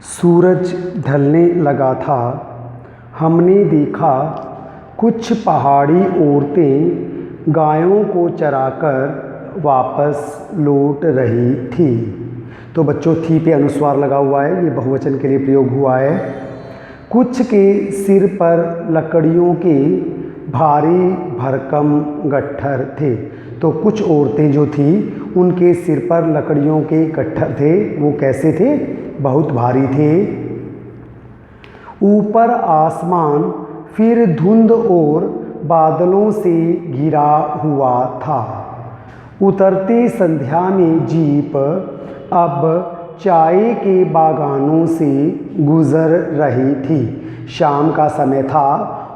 सूरज ढलने लगा था। हमने देखा कुछ पहाड़ी औरतें गायों को चराकर वापस लौट रही थी। तो बच्चों थी पे अनुस्वार लगा हुआ है, ये बहुवचन के लिए प्रयोग हुआ है। कुछ के सिर पर लकड़ियों के भारी भरकम गट्ठर थे। तो कुछ औरतें जो थी उनके सिर पर लकड़ियों के गट्ठर थे। वो कैसे थे? बहुत भारी थे। ऊपर आसमान फिर धुंध और बादलों से घिरा हुआ था। उतरते संध्या में जीप अब चाय के बागानों से गुजर रही थी। शाम का समय था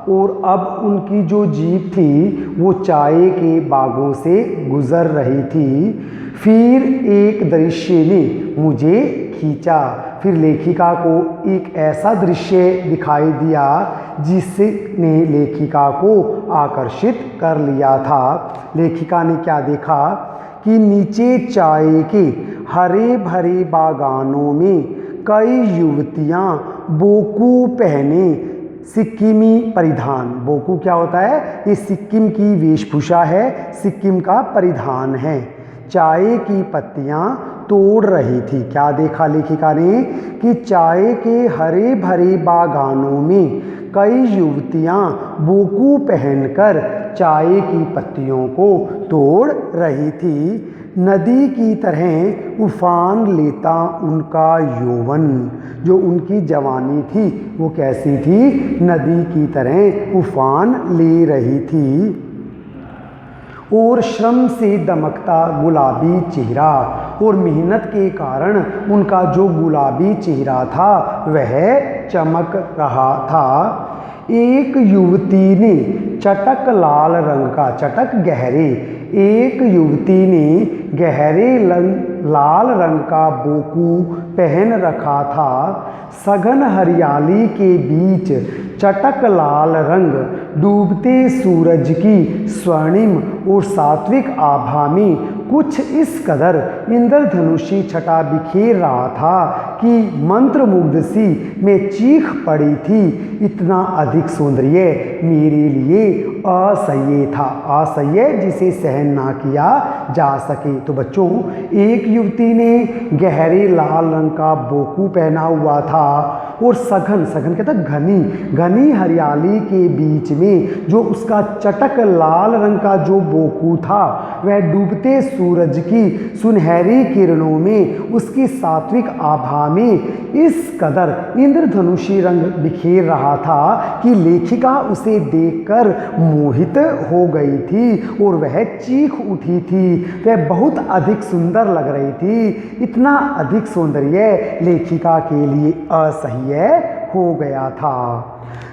और अब उनकी जो जीप थी वो चाय के बागों से गुजर रही थी। फिर एक दृश्य ने मुझे खींचा। फिर लेखिका को एक ऐसा दृश्य दिखाई दिया जिसने लेखिका को आकर्षित कर लिया था। लेखिका ने क्या देखा कि नीचे चाय के हरे भरे बागानों में कई युवतियां बोकू पहने सिक्किमी परिधान। बोकू क्या होता है? ये सिक्किम की वेशभूषा है, सिक्किम का परिधान है। चाय की पत्तियां तोड़ रही थी। क्या देखा लेखिका ने कि चाय के हरे भरे बागानों में कई युवतियां बोकू पहनकर चाय की पत्तियों को तोड़ रही थी। नदी की तरह उफान लेता उनका यौवन, जो उनकी जवानी थी वो कैसी थी? नदी की तरह उफान ले रही थी। और श्रम से दमकता गुलाबी चेहरा, और मेहनत के कारण उनका जो गुलाबी चेहरा था वह चमक रहा था। एक युवती ने चटक लाल रंग का, चटक गहरे, एक युवती ने गहरे लाल रंग का बोकू पहन रखा था। सघन हरियाली के बीच चटक लाल रंग डूबते सूरज की स्वर्णिम और सात्विक आभा में कुछ इस कदर इंद्रधनुषी छटा बिखेर रहा था कि मंत्रमुग्ध सी में चीख पड़ी थी। इतना अधिक सौंदर्य मेरे लिए असह्य था। असह्य जिसे सहन ना किया जा सके। तो बच्चों एक युवती ने गहरे लाल रंग का बोकू पहना हुआ था और सघन, सघन कहता घनी, घनी हरियाली के बीच में जो उसका चटक लाल रंग का जो बोकू था वह डूबते सूरज की सुनहरी किरणों में उसकी सात्विक आभा में इस कदर इंद्रधनुषी रंग बिखेर रहा था कि लेखिका उसे देखकर मोहित हो गई थी और वह चीख उठी थी। वह बहुत अधिक सुंदर लग रही थी। इतना अधिक सौंदर्य लेखिका के लिए असह्य हो गया था।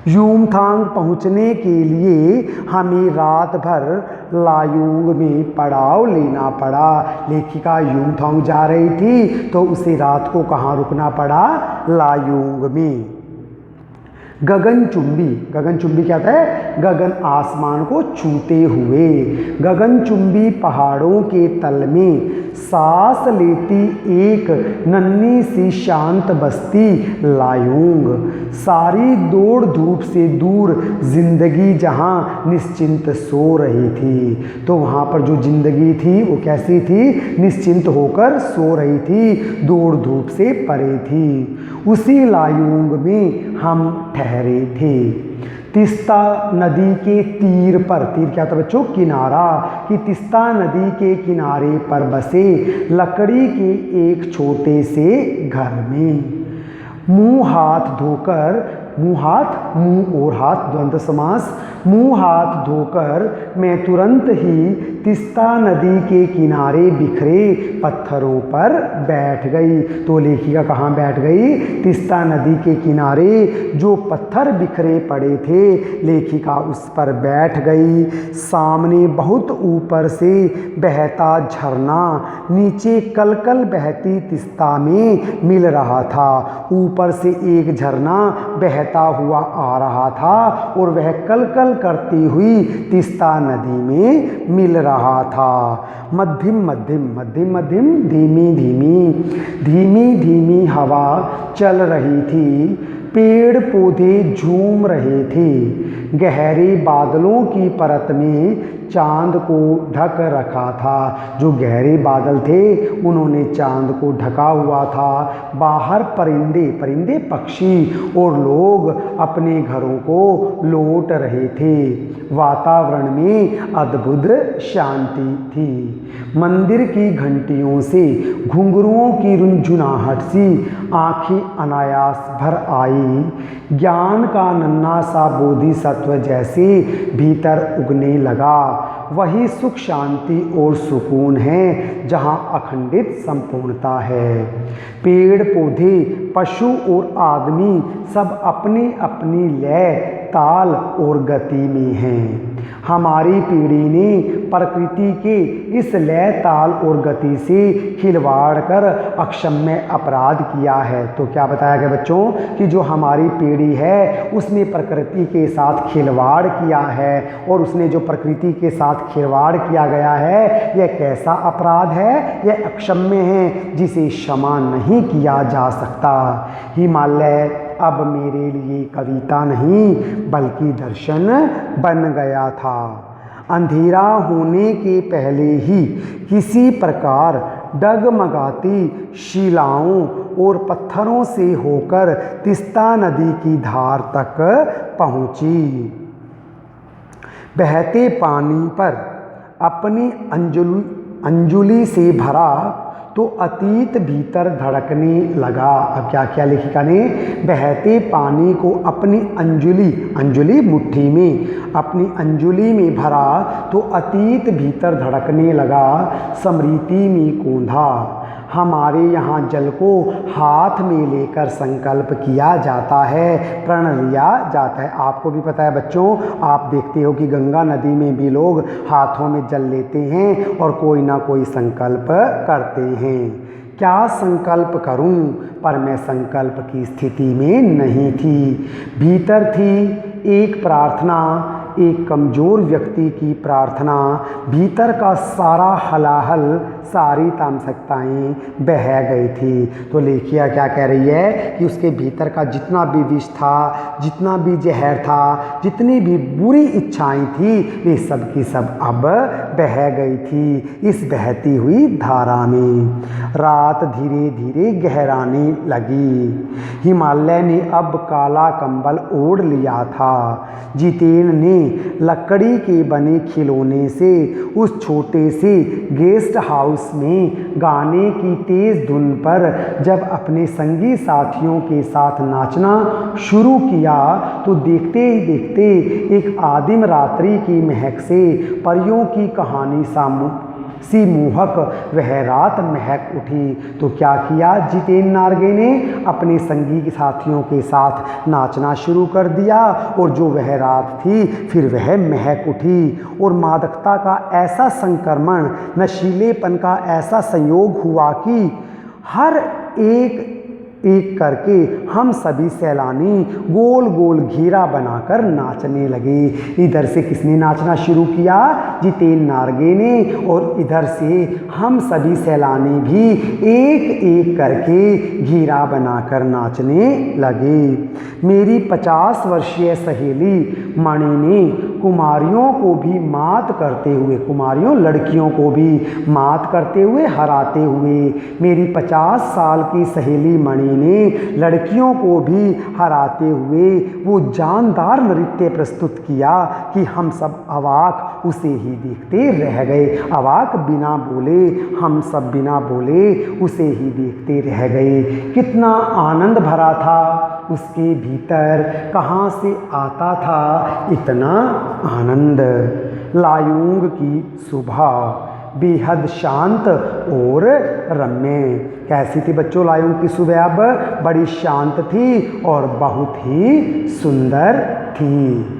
यूमथांग पहुंचने के लिए हमें रात भर लायोंग में पड़ाव लेना पड़ा। लेखिका यूमथांग जा रही थी तो उसे रात को कहाँ रुकना पड़ा? लायोंग में। गगनचुंबी, गगनचुंबी क्या था? गगन आसमान को छूते हुए। गगनचुंबी पहाड़ों के तल में सांस लेती एक नन्ही सी शांत बस्ती लायोंग। सारी दौड़ धूप से दूर जिंदगी जहाँ निश्चिंत सो रही थी। तो वहाँ पर जो जिंदगी थी वो कैसी थी? निश्चिंत होकर सो रही थी, दौड़ धूप से परे थी। उसी लायोंग में हम ठहरे थे। तिस्ता नदी के तीर पर, तीर क्या था बच्चों? किनारा। कि तिस्ता नदी के किनारे पर बसे लकड़ी के एक छोटे से घर में मुंह हाथ धोकर, मुंह हाथ, मुंह और हाथ द्वंद्व समास, मुंह हाथ धोकर मैं तुरंत ही तिस्ता नदी के किनारे बिखरे पत्थरों पर बैठ गई। तो लेखिका कहाँ बैठ गई? तिस्ता नदी के किनारे जो पत्थर बिखरे पड़े थे लेखिका उस पर बैठ गई। सामने बहुत ऊपर से बहता झरना नीचे कलकल बहती तिस्ता में मिल रहा था। ऊपर से एक झरना बहता हुआ आ रहा था और वह कलकल करती हुई तिस्ता नदी में मिल रहा रहा था। मध्यम मध्यम मध्यम मध्यम धीमी धीमी धीमी धीमी हवा चल रही थी। पेड़ पौधे झूम रहे थे। गहरे बादलों की परत में चांद को ढक रखा था। जो गहरे बादल थे उन्होंने चांद को ढका हुआ था। बाहर परिंदे परिंदे पक्षी और लोग अपने घरों को लौट रहे थे। वातावरण में अद्भुत शांति थी। मंदिर की घंटियों से घुंघरुओं की रुंझुनाहट सी आंखें अनायास भर आई। ज्ञान का नन्हा सा बोधिसत्व जैसे भीतर उगने लगा। वही सुख शांति और सुकून है जहाँ अखंडित संपूर्णता है। पेड़ पौधे पशु और आदमी सब अपनी अपनी लय ताल और गति में हैं। हमारी पीढ़ी ने प्रकृति के इस लय ताल और गति से खिलवाड़ कर अक्षम्य अपराध किया है। तो क्या बताया गया बच्चों कि जो हमारी पीढ़ी है उसने प्रकृति के साथ खिलवाड़ किया है, और उसने जो प्रकृति के साथ खिलवाड़ किया गया है यह कैसा अपराध है? यह अक्षम्य है जिसे क्षमा नहीं किया जा सकता। हिमालय अब मेरे लिए कविता नहीं बल्कि दर्शन बन गया था। अंधेरा होने के पहले ही किसी प्रकार डगमगाती शिलाओं और पत्थरों से होकर तीस्ता नदी की धार तक पहुंची। बहते पानी पर अपनी अंजुली से भरा तो अतीत भीतर धड़कने लगा। अब क्या किया लेखिका ने? बहते पानी को अपनी अंजुली मुट्ठी में अपनी अंजुली में भरा तो अतीत भीतर धड़कने लगा। स्मृति में कूंधा। हमारे यहाँ जल को हाथ में लेकर संकल्प किया जाता है, प्रण लिया जाता है। आपको भी पता है बच्चों, आप देखते हो कि गंगा नदी में भी लोग हाथों में जल लेते हैं और कोई ना कोई संकल्प करते हैं। क्या संकल्प करूं? पर मैं संकल्प की स्थिति में नहीं थी। भीतर थी एक प्रार्थना, एक कमज़ोर व्यक्ति की प्रार्थना। भीतर का सारा हलाहल, सारी तामसिकताएँ बह गई थी। तो लेखिया क्या कह रही है कि उसके भीतर का जितना भी विष था, जितना भी जहर था, जितनी भी बुरी इच्छाएं थी, वे सब की सब अब बह गई थी इस बहती हुई धारा में। रात धीरे धीरे गहराने लगी। हिमालय ने अब काला कंबल ओढ़ लिया था। जितेन ने लकड़ी के बने खिलौने से उस छोटे से गेस्ट हाउस में गाने की तेज धुन पर जब अपने संगी साथियों के साथ नाचना शुरू किया तो देखते ही देखते एक आदिम रात्रि की महक से परियों की कहानी सी मोहक वह रात महक उठी। तो क्या किया जितेन नारगे ने? अपने संगी साथियों के साथ नाचना शुरू कर दिया और जो वह रात थी फिर वह महक उठी। और मादकता का ऐसा संक्रमण, नशीलेपन का ऐसा संयोग हुआ कि हर एक करके हम सभी सैलानी गोल गोल घेरा बनाकर नाचने लगे। इधर से किसने नाचना शुरू किया? जितेन नारगे ने। और इधर से हम सभी सैलानी भी एक एक करके घेरा बनाकर नाचने लगे। मेरी 50 वर्षीय सहेली मणि ने कुमारियों को भी मात करते हुए, कुमारियों लड़कियों को भी मात करते हुए, हराते हुए, मेरी 50 साल की सहेली मणि ने लड़कियों को भी हराते हुए वो जानदार नृत्य प्रस्तुत किया कि हम सब अवाक उसे ही देखते रह गए। अवाक बिना बोले, हम सब बिना बोले उसे ही देखते रह गए। कितना आनंद भरा था उसके भीतर, कहाँ से आता था इतना आनंद। लायुंग की सुबह बेहद शांत और रम्य। कैसी थी बच्चों लायुंग की सुबह? अब बड़ी शांत थी और बहुत ही सुंदर थी।